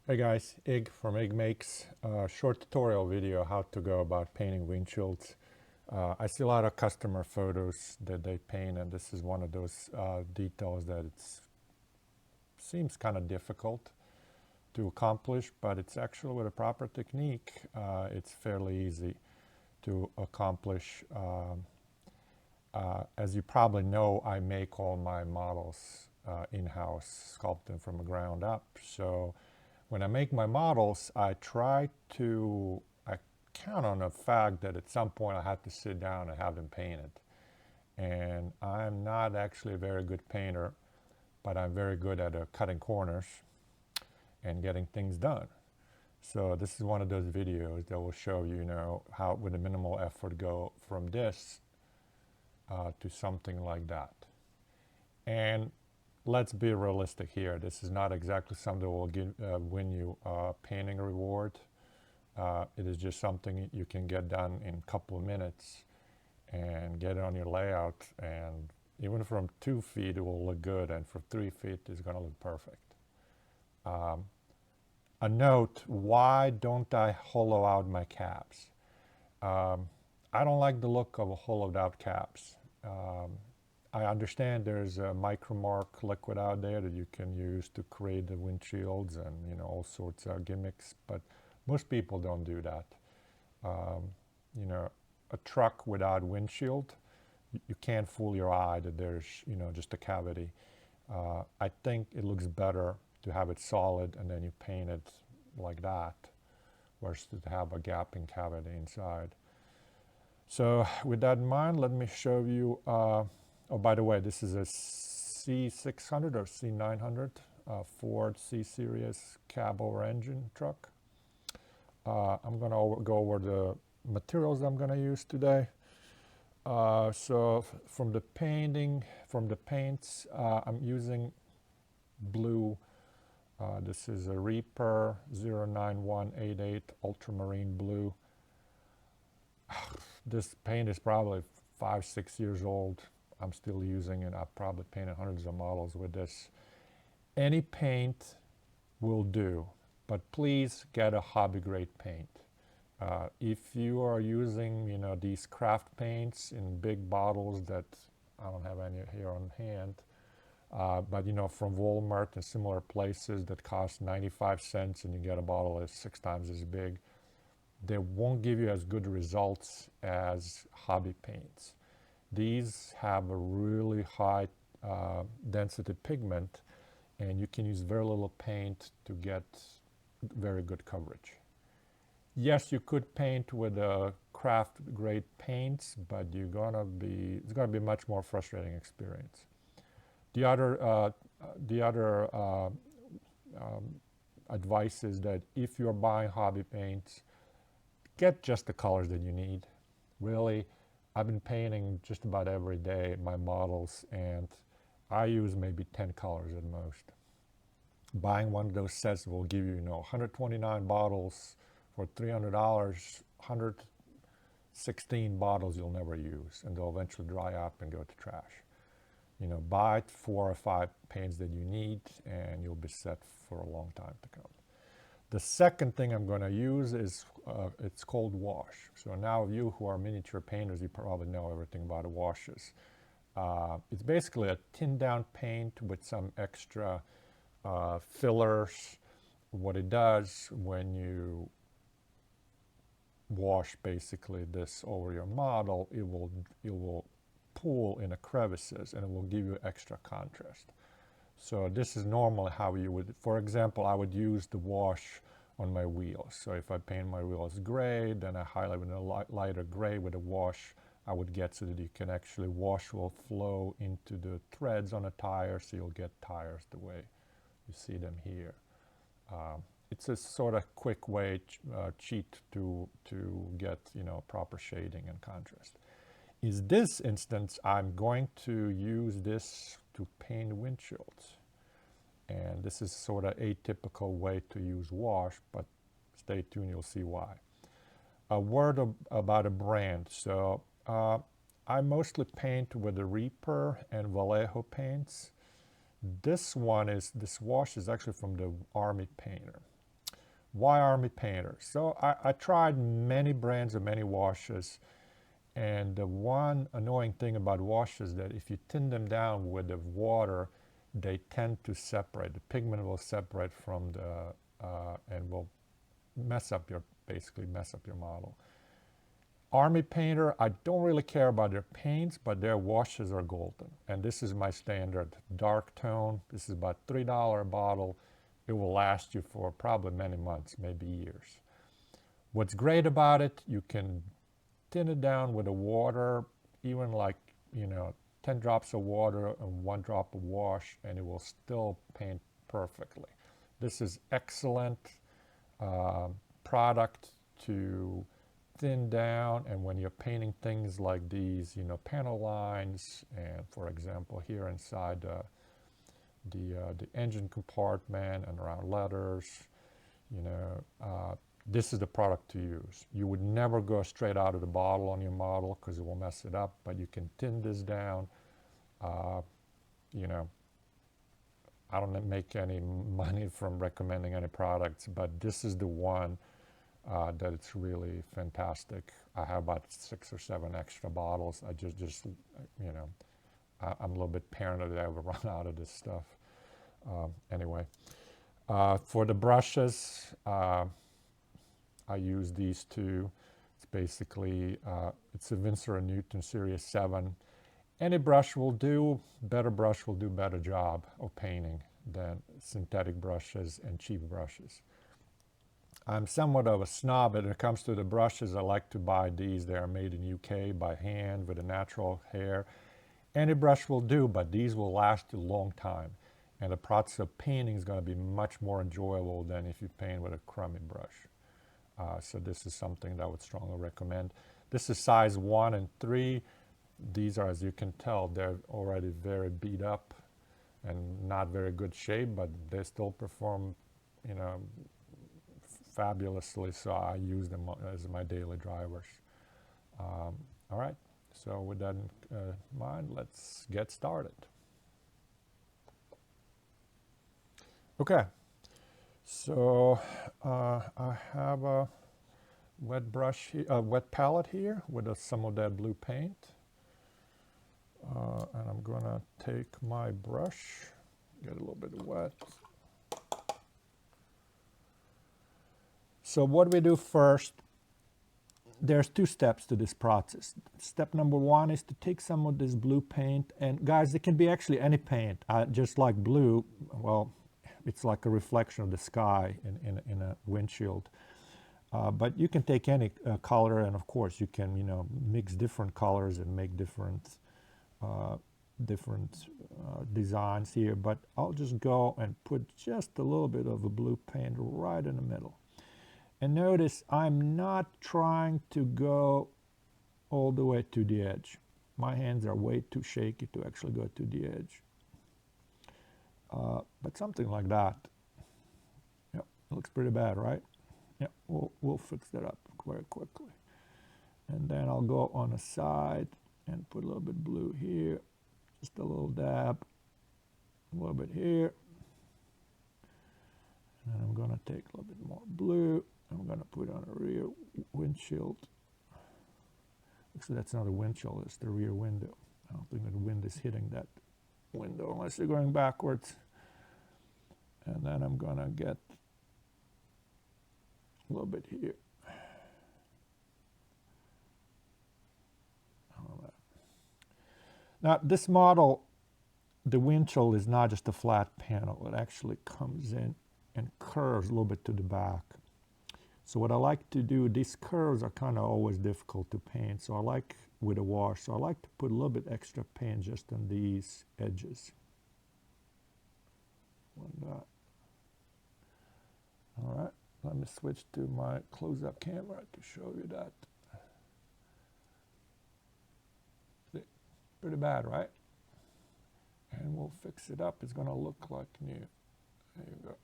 Hey guys, Ig from Ig Makes a short tutorial video how to go about painting windshields. I see a lot of customer photos that they paint, and this is one of those details that it seems kind of difficult to accomplish, but it's actually with a proper technique, it's fairly easy to accomplish. As you probably know, I make all my models in-house, sculpt them from the ground up. So when I make my models, I count on the fact that at some point I have to sit down and have them painted. And I'm not actually a very good painter, but I'm very good at cutting corners and getting things done. So this is one of those videos that will show you, how with a minimal effort go from this to something like that. And let's be realistic here. This is not exactly something that will win you a painting reward. It is just something you can get done in a couple of minutes and get it on your layout. And even from 2 feet, it will look good. And for 3 feet, it's going to look perfect. A note, why don't I hollow out my caps? I don't like the look of hollowed out caps. I understand there's a micromark liquid out there that you can use to create the windshields and all sorts of gimmicks, but most people don't do that. A truck without windshield, you can't fool your eye that there's just a cavity. I think it looks better to have it solid and then you paint it like that versus to have a gaping cavity inside. So with that in mind, let me show you, oh, by the way, this is a C600 or C900 Ford C-Series cab over engine truck. I'm going to go over the materials I'm going to use today. So from the paints, I'm using blue. This is a Reaper 09188 ultramarine blue. This paint is probably 5-6 years old. I'm still using it. I've probably painted hundreds of models with this. Any paint will do, but please get a hobby grade paint. If you are using these craft paints in big bottles that I don't have any here on hand, but from Walmart and similar places that cost 95 cents and you get a bottle that's 6 times as big, they won't give you as good results as hobby paints. These have a really high density pigment, and you can use very little paint to get very good coverage. Yes, you could paint with craft grade paints, but it's gonna be a much more frustrating experience. The other advice is that if you're buying hobby paints, get just the colors that you need. Really, I've been painting just about every day my models, and I use maybe 10 colors at most. Buying one of those sets will give you, 129 bottles for $300, 116 bottles you'll never use, and they'll eventually dry up and go to trash. Buy 4 or 5 paints that you need, and you'll be set for a long time to come. The second thing I'm going to use is, it's called wash. So now you who are miniature painters, you probably know everything about washes. It's basically a thinned down paint with some extra fillers. What it does when you wash basically this over your model, it will pool in the crevices and it will give you extra contrast. So this is normally how you would, for example, I would use the wash on my wheels. So if I paint my wheels gray, then I highlight with a lighter gray with a wash, I would get so that you can actually, wash will flow into the threads on a tire, so you'll get tires the way you see them here. It's a sort of quick way, cheat to get proper shading and contrast. In this instance, I'm going to use this to paint windshields. And this is sort of atypical way to use wash, but stay tuned, you'll see why. A word about a brand. So I mostly paint with the Reaper and Vallejo paints. This wash is actually from the Army painter. Why Army Painter? So I tried many brands of many washes, and the one annoying thing about washes is that if you thin them down with the water, they tend to separate. The pigment will separate from the, and will basically mess up your model. Army Painter, I don't really care about their paints, but their washes are golden. And this is my standard dark tone. This is about $3 a bottle. It will last you for probably many months, maybe years. What's great about it, you can thin it down with the water, even like, 10 drops of water and 1 drop of wash, and it will still paint perfectly. This is excellent product to thin down, and when you're painting things like these, panel lines, and for example here inside the engine compartment and around letters, this is the product to use. You would never go straight out of the bottle on your model because it will mess it up, but you can thin this down. I don't make any money from recommending any products, but this is the one that it's really fantastic. I have about 6 or 7 extra bottles. I just I'm a little bit paranoid that I would run out of this stuff. Anyway, for the brushes, I use these two. It's basically, it's a Winsor & Newton Series 7. Any brush will do, better brush will do better job of painting than synthetic brushes and cheap brushes. I'm somewhat of a snob when it comes to the brushes. I like to buy these. They are made in UK by hand with a natural hair. Any brush will do, but these will last a long time. And the process of painting is going to be much more enjoyable than if you paint with a crummy brush. So this is something that I would strongly recommend. This is size 1 and 3. These are, as you can tell, they're already very beat up and not very good shape, but they still perform, fabulously, so I use them as my daily drivers. All right, so with that in mind, let's get started. Okay, so I have a wet brush here, a wet palette here with some of that blue paint. And I'm gonna take my brush, get a little bit wet. So what we do first, there's 2 steps to this process. Step number 1 is to take some of this blue paint, and guys, it can be actually any paint. Just like blue, well, it's like a reflection of the sky in a windshield. But you can take any color, and of course you can, mix different colors and make different designs here. But I'll just go and put just a little bit of a blue paint right in the middle. And notice I'm not trying to go all the way to the edge. My hands are way too shaky to actually go to the edge. But something like that. Yep, looks pretty bad, right? Yeah, we'll fix that up very quickly. And then I'll go on the side and put a little bit blue here, just a little dab, a little bit here. And then I'm gonna take a little bit more blue. I'm gonna put on a rear windshield. Actually, that's not a windshield, it's the rear window. I don't think the wind is hitting that window unless you're going backwards. And then I'm gonna get a little bit here. Now, this model, the windshield is not just a flat panel. It actually comes in and curves a little bit to the back. So what I like to do, these curves are kind of always difficult to paint. So I like, with a wash, so I like to put a little bit extra paint just on these edges. All right, let me switch to my close-up camera to show you that. Pretty bad, right? And we'll fix it up. It's gonna look like new. There you go.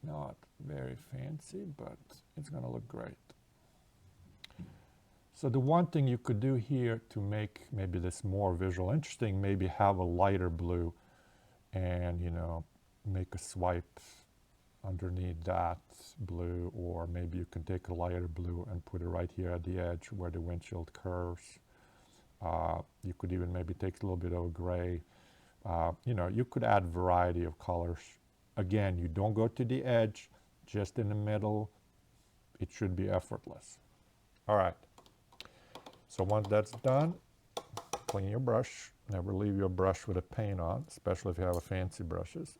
Not very fancy, but it's gonna look great. So the one thing you could do here to make maybe this more visual interesting, maybe have a lighter blue and, make a swipe underneath that blue, or maybe you can take a lighter blue and put it right here at the edge where the windshield curves. You could even maybe take a little bit of gray. You know, you could add variety of colors. Again, you don't go to the edge, just in the middle. It should be effortless. All right. So once that's done, clean your brush. Never leave your brush with a paint on, especially if you have a fancy brushes.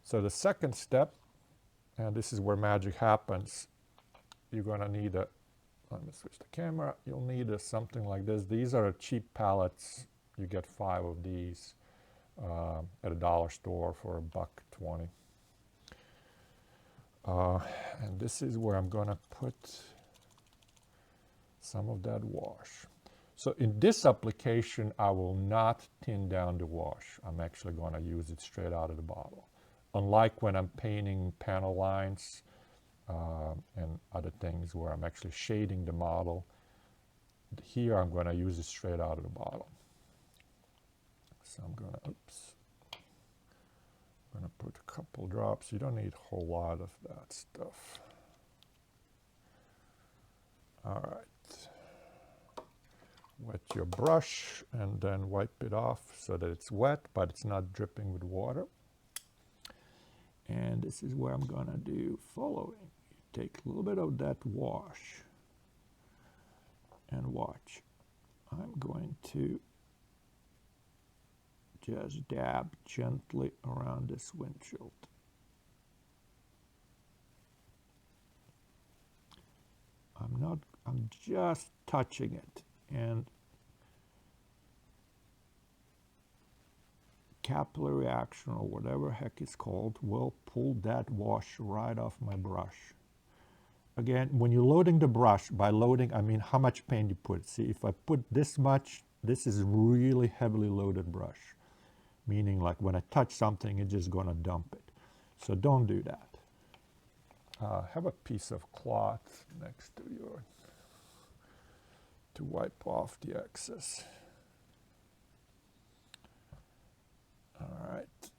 So the second step, and this is where magic happens, you're gonna need a, let me switch the camera, you'll need something like this. These are cheap palettes. You get 5 of these at a dollar store for $1.20. And this is where I'm gonna put some of that wash. So in this application, I will not thin down the wash. I'm actually gonna use it straight out of the bottle. Unlike when I'm painting panel lines and other things where I'm actually shading the model, here I'm gonna use it straight out of the bottle. So I'm gonna, I'm gonna put a couple drops. You don't need a whole lot of that stuff. All right. Wet your brush and then wipe it off so that it's wet, but it's not dripping with water. And this is where I'm gonna do following. You take a little bit of that wash and watch. I'm going to just dab gently around this windshield. I'm just touching it, and capillary action, or whatever heck it's called, will pull that wash right off my brush. Again, when you're loading the brush, by loading I mean how much paint you put. See, if I put this much, this is really heavily loaded brush, meaning like when I touch something, it's just gonna dump it. So don't do that. Have a piece of cloth next to your, to wipe off the excess. All right.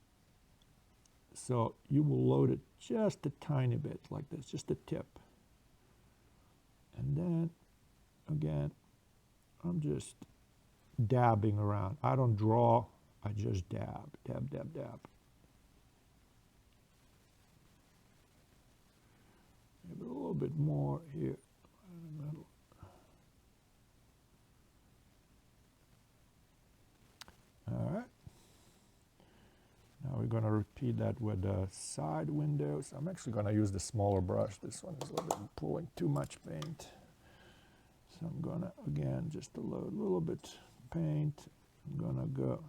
So you will load it just a tiny bit like this, just a tip. And then, again, I'm just dabbing around. I don't draw, I just dab, dab, dab, dab. Maybe a little bit more here in the middle. All right. Now we're going to repeat that with the side windows. I'm actually going to use the smaller brush. This one is a little bit pulling too much paint. So I'm going to, again, just to load a little bit paint. I'm going to go.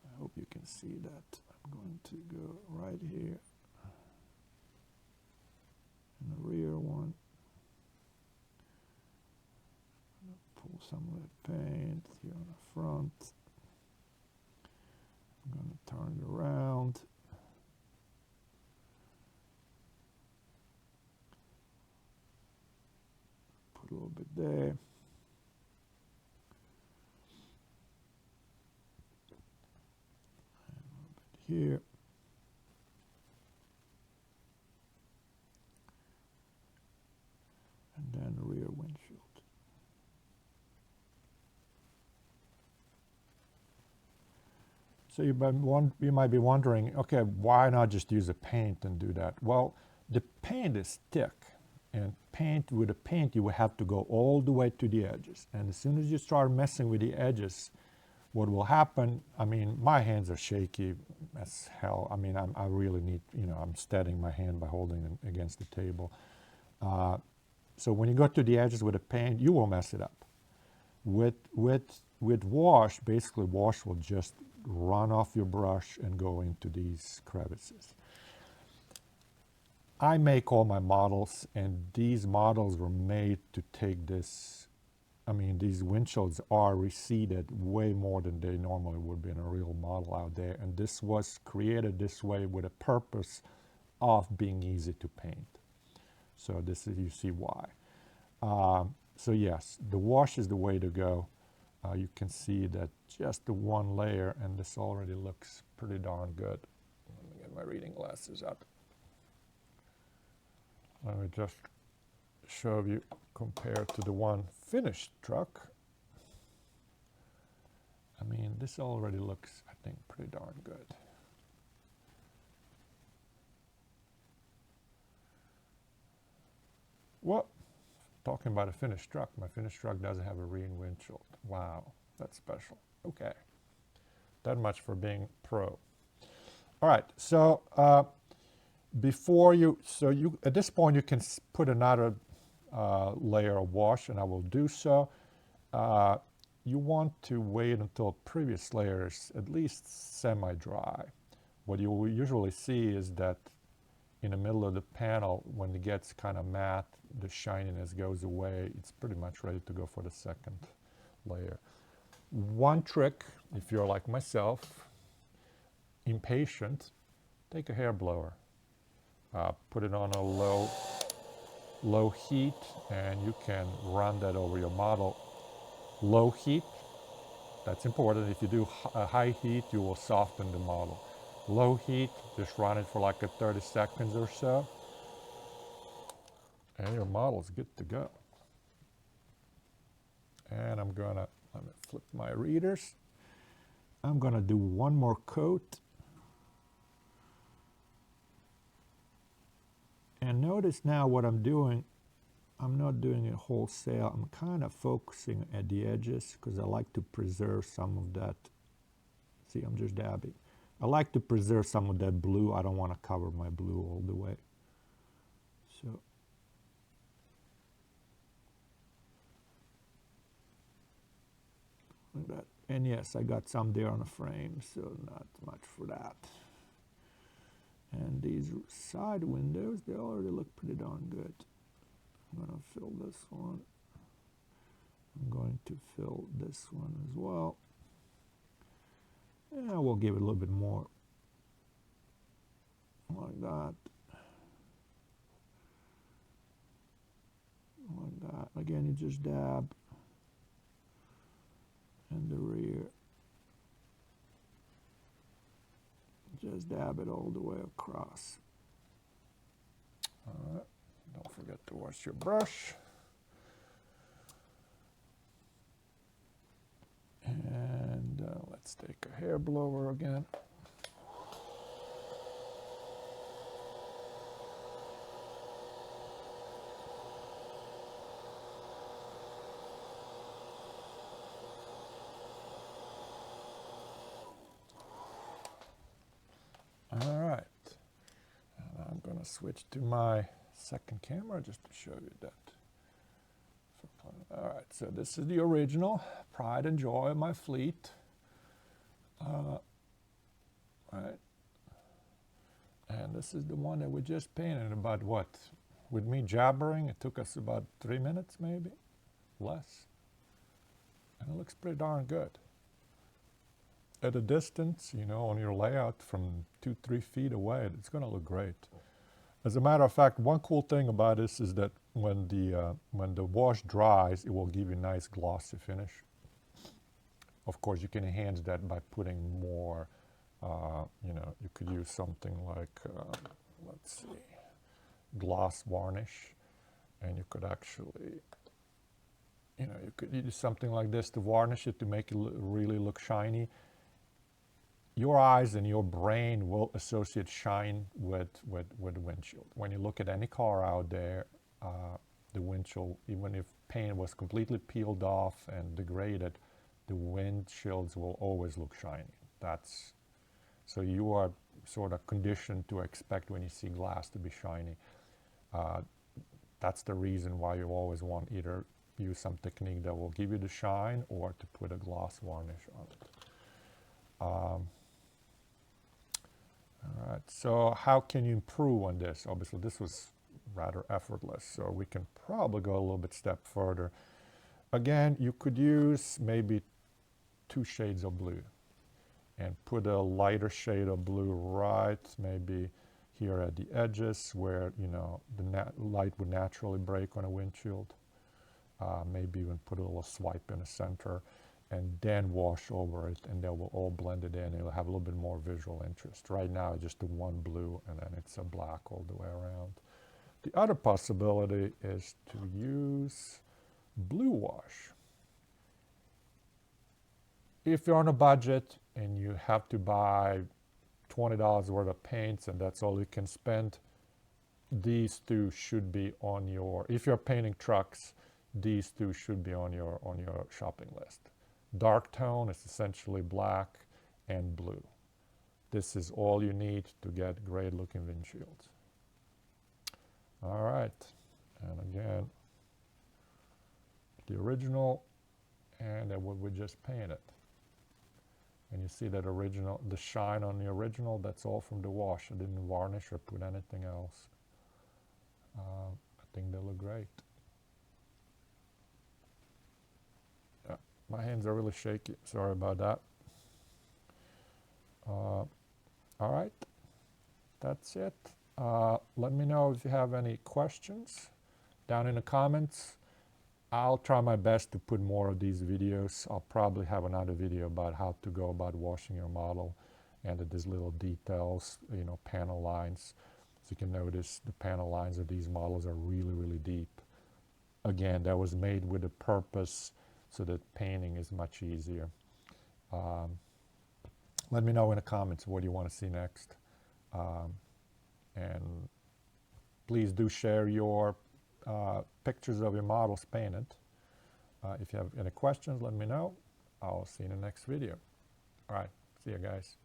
I hope you can see that. I'm going to go right here. And the rear one. Pull some of that paint here on the front. I'm going to turn it around. Put a little bit there. And a little bit here. And then the rear windshield. So you might be wondering, okay, why not just use a paint and do that? Well, the paint is thick, and with a paint you will have to go all the way to the edges. And as soon as you start messing with the edges, what will happen, I mean, my hands are shaky as hell. I mean, I really need, I'm steadying my hand by holding it against the table. So when you go to the edges with a paint, you will mess it up. With wash, basically wash will just run off your brush and go into these crevices. I make all my models, and these models were made to take this. I mean, these windshields are receded way more than they normally would be in a real model out there, and this was created this way with a purpose of being easy to paint. So this is, you see why. So yes, the wash is the way to go. you can see that just the one layer, and this already looks pretty darn good. Let me get my reading glasses up. Let me just show you compared to the one finished truck. I mean, this already looks, I think, pretty darn good. Well, talking about a finished truck, my finished truck doesn't have a rear windshield. Wow, that's special. Okay, that much for being pro. All right, so before you, at this point you can put another layer of wash, and I will do so. You want to wait until previous layer is at least semi-dry. What you will usually see is that in the middle of the panel, when it gets kind of matte, the shininess goes away. It's pretty much ready to go for the second layer. One trick, if you're like myself, impatient, take a hair blower. Put it on a low heat, and you can run that over your model. Low heat, that's important. If you do a high heat, you will soften the model. Low heat, just run it for like 30 seconds or so, and your model's good to go. And I'm gonna, let me flip my readers. I'm gonna do one more coat. And notice now what I'm doing, I'm not doing it wholesale. I'm kind of focusing at the edges because I like to preserve some of that. See, I'm just dabbing. I like to preserve some of that blue. I don't want to cover my blue all the way. So, like that. And yes, I got some there on the frame, so not much for that. And these side windows, they already look pretty darn good. I'm going to fill this one. I'm going to fill this one as well. And we'll give it a little bit more. Like that. Like that. Again, you just dab. And the rear. Just dab it all the way across. All right. Don't forget to wash your brush. And let's take a hair blower again. All right. And I'm going to switch to my second camera just to show you that. All right, so this is the original, pride and joy of my fleet. Right. And this is the one that we just painted about what? With me jabbering, it took us about 3 minutes maybe, less. And it looks pretty darn good. At a distance, you know, on your layout from 2-3 feet away, it's going to look great. As a matter of fact, one cool thing about this is that when the wash dries, it will give you a nice glossy finish. Of course, you can enhance that by putting more, you know, you could use something like, let's see, gloss varnish, and you could actually, you know, you could use something like this to varnish it to make it really look shiny. Your eyes and your brain will associate shine with windshield. When you look at any car out there, the windshield, even if paint was completely peeled off and degraded, the windshields will always look shiny. That's, so you are sort of conditioned to expect when you see glass to be shiny. That's the reason why you always want either use some technique that will give you the shine or to put a gloss varnish on it. All right, so how can you improve on this? Obviously, this was rather effortless, so we can probably go a little bit step further. Again, you could use maybe 2 shades of blue and put a lighter shade of blue right maybe here at the edges where, you know, the light would naturally break on a windshield. Maybe even put a little swipe in the center. and then wash over it, and they will all blend it in. It'll have a little bit more visual interest. Right now, it's just the one blue, and then it's a black all the way around. The other possibility is to use blue wash. If you're on a budget and you have to buy $20 worth of paints and that's all you can spend, these two should be on your, if you're painting trucks, these two should be on your shopping list. Dark tone is essentially black and blue. This is all you need to get great looking windshields. All right, and again, the original and then what we just painted. And you see that original, the shine on the original, that's all from the wash. I didn't varnish or put anything else. I think they look great. Yeah, my hands are really shaky. Sorry about that. All right, that's it. Let me know if you have any questions down in the comments. I'll try my best to put more of these videos. I'll probably have another video about how to go about washing your model and these little details, you know, panel lines. As you can notice, the panel lines of these models are really, really deep. Again, that was made with a purpose so that painting is much easier. Let me know in the comments what you want to see next. And please do share your pictures of your models painted. If you have any questions, let me know. I'll see you in the next video. All right, see you guys.